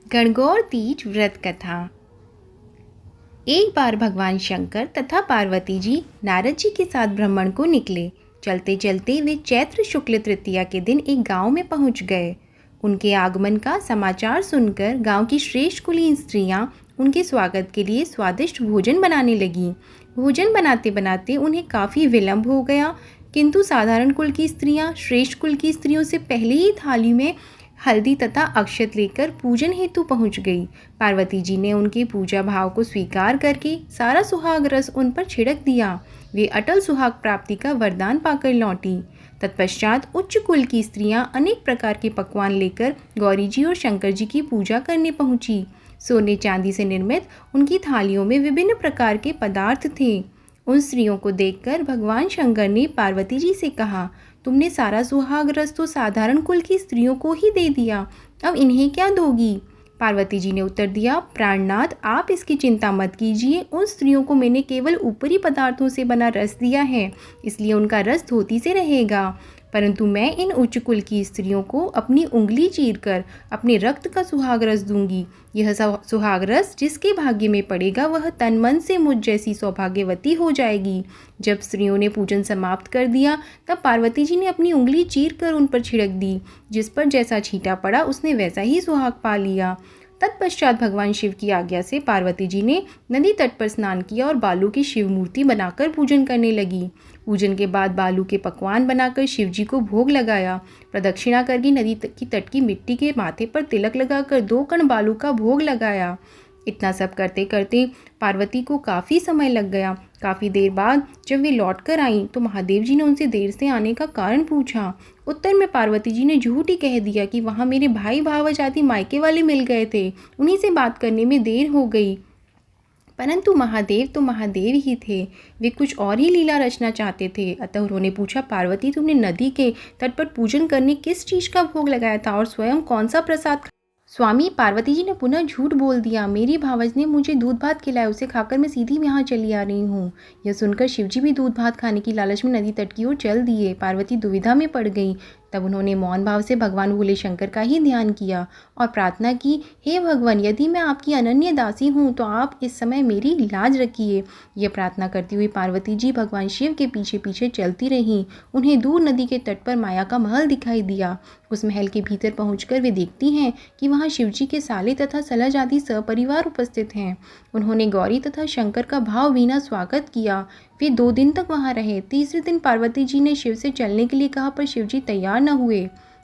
गणगौर तीज व्रत कथा। एक बार भगवान शंकर तथा पार्वती जी नारद जी के साथ भ्रमण को निकले। चलते चलते वे चैत्र शुक्ल तृतीया के दिन एक गांव में पहुंच गए। उनके आगमन का समाचार सुनकर गांव की श्रेष्ठ कुलीन स्त्रियां उनके स्वागत के लिए स्वादिष्ट भोजन बनाने लगीं। भोजन बनाते बनाते उन्हें काफ़ी विलंब हो गया, किंतु साधारण कुल की स्त्रियां श्रेष्ठ कुल की स्त्रियों से पहले ही थाली में हल्दी तथा अक्षत लेकर पूजन हेतु पहुंच गई। पार्वती जी ने उनके पूजा भाव को स्वीकार करके सारा सुहाग रस उन पर छिड़क दिया। वे अटल सुहाग प्राप्ति का वरदान पाकर लौटी। तत्पश्चात उच्च कुल की स्त्रियां अनेक प्रकार के पकवान लेकर गौरी जी और शंकर जी की पूजा करने पहुंची। सोने चांदी से निर्मित उनकी थालियों में विभिन्न प्रकार के पदार्थ थे। उन स्त्रियों को देखकर भगवान शंकर ने पार्वती जी से कहा, तुमने सारा सुहाग रस तो साधारण कुल की स्त्रियों को ही दे दिया, अब इन्हें क्या दोगी? पार्वती जी ने उत्तर दिया, प्राणनाथ आप इसकी चिंता मत कीजिए। उन स्त्रियों को मैंने केवल ऊपरी पदार्थों से बना रस दिया है, इसलिए उनका रस धोती से रहेगा, परंतु मैं इन उच्च कुल की स्त्रियों को अपनी उंगली चीरकर अपने रक्त का सुहाग रस दूंगी। यह सुहाग रस जिसके भाग्य में पड़ेगा वह तन मन से मुझ जैसी सौभाग्यवती हो जाएगी। जब स्त्रियों ने पूजन समाप्त कर दिया तब पार्वती जी ने अपनी उंगली चीरकर उन पर छिड़क दी। जिस पर जैसा छींटा पड़ा उसने वैसा ही सुहाग पा लिया। तत्पश्चात भगवान शिव की आज्ञा से पार्वती जी ने नदी तट पर स्नान किया और बालू की शिव मूर्ति बनाकर पूजन करने लगी। पूजन के बाद बालू के पकवान बनाकर शिव जी को भोग लगाया। प्रदक्षिणा करके नदी की तट की मिट्टी के माथे पर तिलक लगाकर 2 कण बालू का भोग लगाया। इतना सब करते करते पार्वती को काफ़ी समय लग गया। काफ़ी देर बाद जब वे लौट कर आईं तो महादेव जी ने उनसे देर से आने का कारण पूछा। उत्तर में पार्वती जी ने झूठ ही कह दिया कि वहाँ मेरे भाई भावज आदि मायके वाले मिल गए थे, उन्हीं से बात करने में देर हो गई। परंतु महादेव तो महादेव ही थे, वे कुछ और ही लीला रचना चाहते थे। अतः उन्होंने पूछा, पार्वती तुमने नदी के तट पर पूजन करने किस चीज़ का भोग लगाया था और स्वयं कौन सा प्रसाद? स्वामी, पार्वती जी ने पुनः झूठ बोल दिया। मेरी भावज ने मुझे दूध भात खिलाया, उसे खाकर मैं सीधी यहाँ चली आ रही हूँ। यह सुनकर शिवजी भी दूध भात खाने की लालच में नदी तट की ओर चल दिए। पार्वती दुविधा में पड़ गई। तब उन्होंने मौन भाव से भगवान भोले शंकर का ही ध्यान किया और प्रार्थना की, हे भगवान, यदि मैं आपकी अनन्य दासी हूँ तो आप इस समय मेरी लाज रखिए। यह प्रार्थना करती हुई पार्वती जी भगवान शिव के पीछे पीछे चलती रहीं। उन्हें दूर नदी के तट पर माया का महल दिखाई दिया। उस महल के भीतर पहुंचकर वे देखती हैं कि वहाँ शिवजी के साले तथा सलज आदि सपरिवार उपस्थित हैं। उन्होंने गौरी तथा शंकर का भावभीना स्वागत किया। वे 2 दिन तक वहाँ रहे। तीसरे दिन पार्वती जी ने शिव से चलने के लिए कहा, पर शिवजी तैयार न हुए।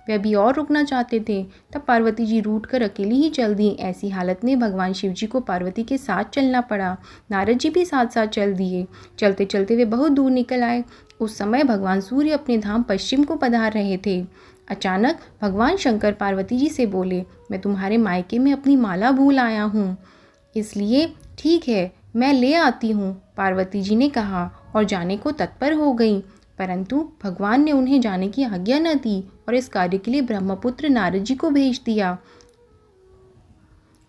वे अभी और रुकना चाहते थे। तब पार्वती जी रूठ कर अकेली ही चल दी। ऐसी हालत में भगवान शिव जी को पार्वती के साथ चलना पड़ा। नारद जी भी साथ साथ चल दिए। चलते चलते वे बहुत दूर निकल आए। उस समय भगवान सूर्य अपने धाम पश्चिम को पधार रहे थे। अचानक भगवान शंकर पार्वती जी से बोले, मैं तुम्हारे मायके में अपनी माला भूल आया हूँ, इसलिए ठीक है मैं ले आती हूँ। पार्वती जी ने कहा और जाने को तत्पर हो गई, परंतु भगवान ने उन्हें जाने की आज्ञा न दी और इस कार्य के लिए ब्रह्मपुत्र नारद जी को भेज दिया।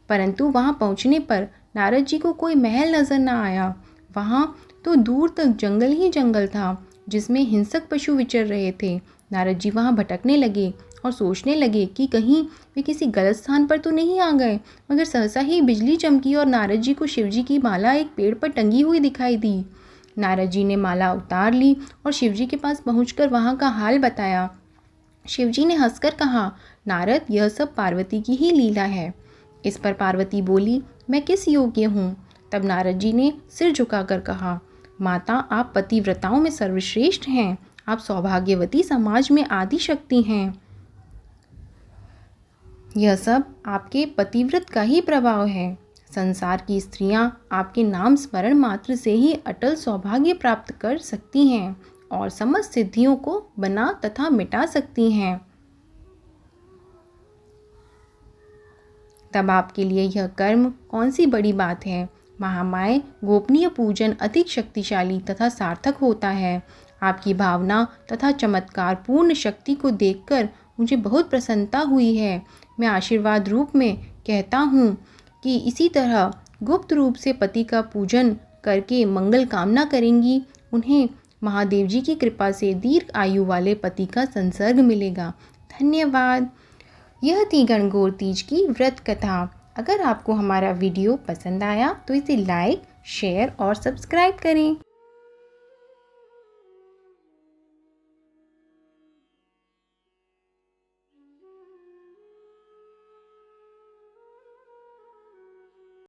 परंतु वहाँ पहुँचने पर नारद जी को कोई महल नजर न आया। वहाँ तो दूर तक जंगल ही जंगल था जिसमें हिंसक पशु विचर रहे थे। नारद जी वहाँ भटकने लगे और सोचने लगे कि कहीं वे किसी गलत स्थान पर तो नहीं आ गए। मगर सहसा ही बिजली चमकी और नारद जी को शिवजी की माला एक पेड़ पर टंगी हुई दिखाई दी। नारद जी ने माला उतार ली और शिवजी के पास पहुंचकर वहाँ का हाल बताया। शिवजी ने हंसकर कहा, नारद, यह सब पार्वती की ही लीला है। इस पर पार्वती बोली, मैं किस योग्य हूँ? तब नारद जी ने सिर झुकाकर कहा, माता, आप पतिव्रताओं में सर्वश्रेष्ठ हैं। आप सौभाग्यवती समाज में आदि शक्ति हैं। यह सब आपके पतिव्रत का ही प्रभाव है। संसार की स्त्रियां आपके नाम स्मरण मात्र से ही अटल सौभाग्य प्राप्त कर सकती हैं और समस्त सिद्धियों को बना तथा मिटा सकती हैं। तब आपके लिए यह कर्म कौन सी बड़ी बात है? महामाय, गोपनीय पूजन अधिक शक्तिशाली तथा सार्थक होता है। आपकी भावना तथा चमत्कार पूर्ण शक्ति को देखकर मुझे बहुत प्रसन्नता हुई है। मैं आशीर्वाद रूप में कहता हूँ कि इसी तरह गुप्त रूप से पति का पूजन करके मंगल कामना करेंगी, उन्हें महादेव जी की कृपा से दीर्घ आयु वाले पति का संसर्ग मिलेगा। धन्यवाद। यह थी गणगौर तीज की व्रत कथा। अगर आपको हमारा वीडियो पसंद आया तो इसे लाइक, शेयर और सब्सक्राइब करें।